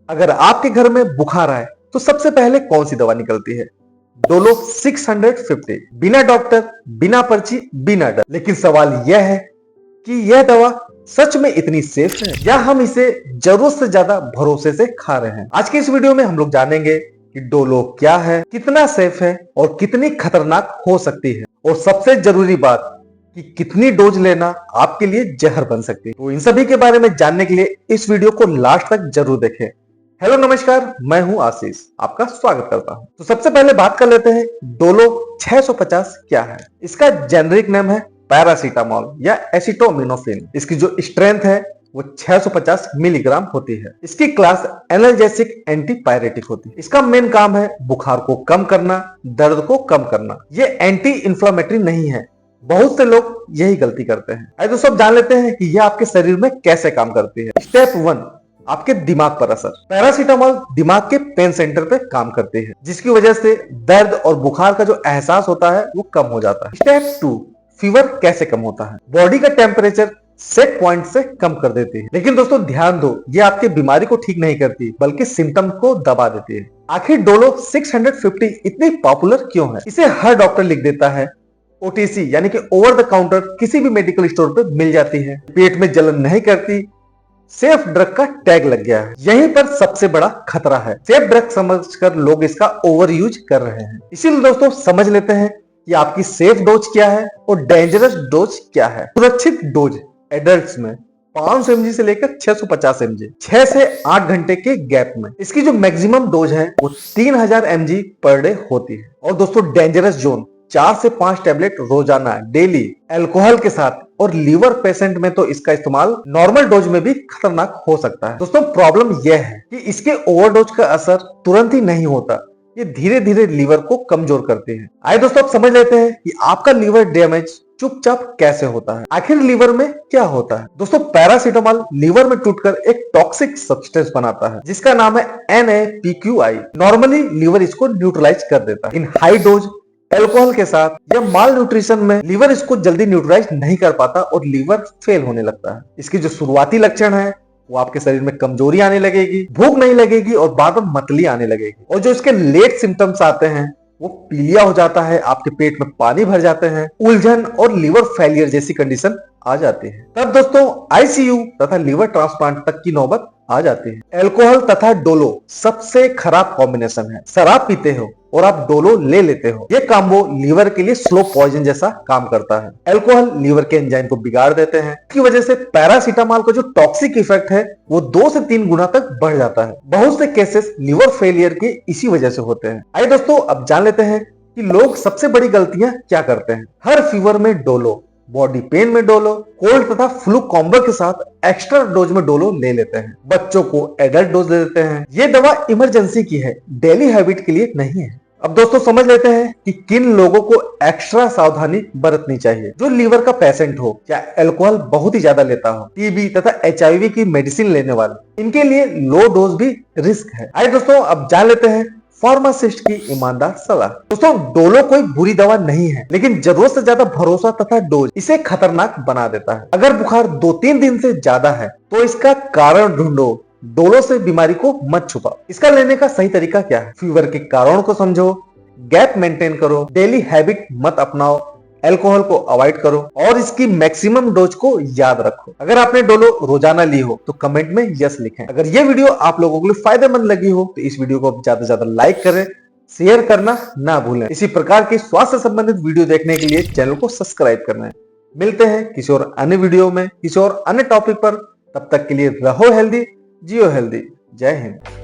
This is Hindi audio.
अगर आपके घर में बुखार आए तो सबसे पहले कौन सी दवा निकलती है? डोलो 650, बिना डॉक्टर, बिना पर्ची, बिना डर। लेकिन सवाल यह है कि यह दवा सच में इतनी सेफ है या हम इसे जरूरत से ज्यादा भरोसे से खा रहे हैं? आज के इस वीडियो में हम लोग जानेंगे कि डोलो क्या है, कितना सेफ है और कितनी खतरनाक हो सकती है, और सबसे जरूरी बात कि कितनी डोज लेना आपके लिए जहर बन सकती है। तो इन सभी के बारे में जानने के लिए इस वीडियो को लास्ट तक जरूर देखें। हेलो नमस्कार, मैं हूं आशीष, आपका स्वागत करता हूं। तो सबसे पहले बात कर लेते हैं डोलो 650 क्या है। इसका जेनरिक नेम है पैरासीटामोल या एसिटामिनोफेन। इसकी जो स्ट्रेंथ है वो 650 मिलीग्राम होती है। इसकी क्लास एनाल्जेसिक एंटीपायरेटिक होती है। इसका मेन काम है बुखार को कम करना, दर्द को कम करना। ये एंटी इंफ्लेमेटरी नहीं है। बहुत से लोग यही गलती करते हैं। आइए दोस्तों जान लेते हैं कि यह आपके शरीर में कैसे काम करती है। स्टेप 1, आपके दिमाग पर असर। पैरासीटामोल दिमाग के पेन सेंटर पे काम करती है, जिसकी वजह से दर्द और बुखार का जो एहसास होता है वो कम हो जाता है। स्टेप 2, फीवर कैसे कम होता है। बॉडी का टेम्परेचर सेट पॉइंट से कम कर देती है। लेकिन दोस्तों ध्यान दो, ये आपकी बीमारी को ठीक नहीं करती बल्कि सिम्टम को दबा देती है। आखिर डोलो 650 इतनी पॉपुलर क्यों है? इसे हर डॉक्टर लिख देता है। ओटीसी यानी कि ओवर द काउंटर किसी भी मेडिकल स्टोर पे मिल जाती है। पेट में जलन नहीं करती, सेफ ड्रग का टैग लग गया है। यहीं पर सबसे बड़ा खतरा है। सेफ ड्रग समझकर लोग इसका ओवर यूज कर रहे हैं। इसीलिए दोस्तों समझ लेते हैं कि आपकी सेफ डोज क्या है और डेंजरस डोज क्या है। सुरक्षित डोज एडल्ट्स में 500 mg से लेकर 650 mg 6 से 8 घंटे के गैप में। इसकी जो मैक्सिमम डोज है वो 3000 mg पर डे होती है। और दोस्तों डेंजरस जोन 4 से 5 टैबलेट रोजाना डेली अल्कोहल के साथ, और लीवर पेशेंट में तो इसका इस्तेमाल नॉर्मल डोज में भी खतरनाक हो सकता है। दोस्तों प्रॉब्लम यह है कि इसके ओवरडोज का असर तुरंत ही नहीं होता, ये धीरे धीरे लीवर को कमजोर करती है। आइए दोस्तों अब समझ लेते हैं कि आपका लीवर डैमेज चुपचाप कैसे होता है। आखिर लीवर में क्या होता है? दोस्तों पैरासीटामोल लीवर में टूटकर एक टॉक्सिक सब्सटेंस बनाता है जिसका नाम है NaPQI। नॉर्मली लीवर इसको न्यूट्रलाइज कर देता है। इन हाई डोज अल्कोहल के साथ या माल न्यूट्रिशन में लीवर इसको जल्दी न्यूट्रलाइज नहीं कर पाता और लीवर फेल होने लगता है। इसकी जो शुरुआती लक्षण है वो आपके शरीर में कमजोरी आने लगेगी, भूख नहीं लगेगी और बाद में मतली आने लगेगी। और जो इसके लेट सिम्टम्स आते हैं वो पीलिया हो जाता है, आपके पेट में पानी भर जाते हैं, उलझन और लीवर फेलियर जैसी कंडीशन आ जाती है। तब दोस्तों आईसीयू तथा लीवर ट्रांसप्लांट तक की नौबत आ जाती है। अल्कोहल तथा डोलो सबसे खराब कॉम्बिनेशन है। शराब पीते हो और आप डोलो ले लेते हो, ये कॉम्बो लीवर के लिए स्लो पॉइजन जैसा काम करता है। अल्कोहल लीवर के एंजाइम को बिगाड़ देते हैं। इसकी वजह से पैरासीटामोल का जो टॉक्सिक इफेक्ट है वो 2 से 3 गुना तक बढ़ जाता है। बहुत से केसेस लीवर फेलियर के इसी वजह से होते हैं। आइए दोस्तों अब जान लेते हैं कि लोग सबसे बड़ी गलतियां क्या करते हैं। हर फीवर में डोलो, बॉडी पेन में डोलो, कोल्ड तथा फ्लू कॉम्बो के साथ एक्स्ट्रा डोज में डोलो ले लेते हैं। बच्चों को एडल्ट डोज दे देते हैं। ये दवा इमरजेंसी की है, डेली हैबिट के लिए नहीं है। अब दोस्तों समझ लेते हैं कि किन लोगों को एक्स्ट्रा सावधानी बरतनी चाहिए। जो लीवर का पेशेंट हो या अल्कोहल बहुत ही ज्यादा लेता हो, टीबी तथा HIV की मेडिसिन लेने वाले, इनके लिए लो डोज भी रिस्क है। आइए दोस्तों अब जान लेते हैं फार्मासिस्ट की ईमानदार सलाह। दोस्तों डोलो कोई बुरी दवा नहीं है, लेकिन जरूरत से ज्यादा भरोसा तथा डोज इसे खतरनाक बना देता है। अगर बुखार 2-3 दिन से ज्यादा है तो इसका कारण ढूंढो। डोलो से बीमारी को मत छुपाओ। इसका लेने का सही तरीका क्या है? फीवर के कारणों को समझो, गैप मेंटेन करो, डेली हैबिट मत अपनाओ, अल्कोहल को अवॉइड करो और इसकी मैक्सिमम डोज को याद रखो। अगर आपने डोलो रोजाना ली हो तो कमेंट में यस लिखें। अगर ये वीडियो आप लोगों के लिए फायदेमंद लगी हो तो इस वीडियो को ज्यादा से ज्यादा लाइक करें, शेयर करना ना भूलें। इसी प्रकार की स्वास्थ्य संबंधित वीडियो देखने के लिए चैनल को सब्सक्राइब करना है। मिलते हैं किसी और अन्य वीडियो में किसी और अन्य टॉपिक पर। तब तक के लिए रहो हेल्दी, जियो हेल्दी। जय हिंद।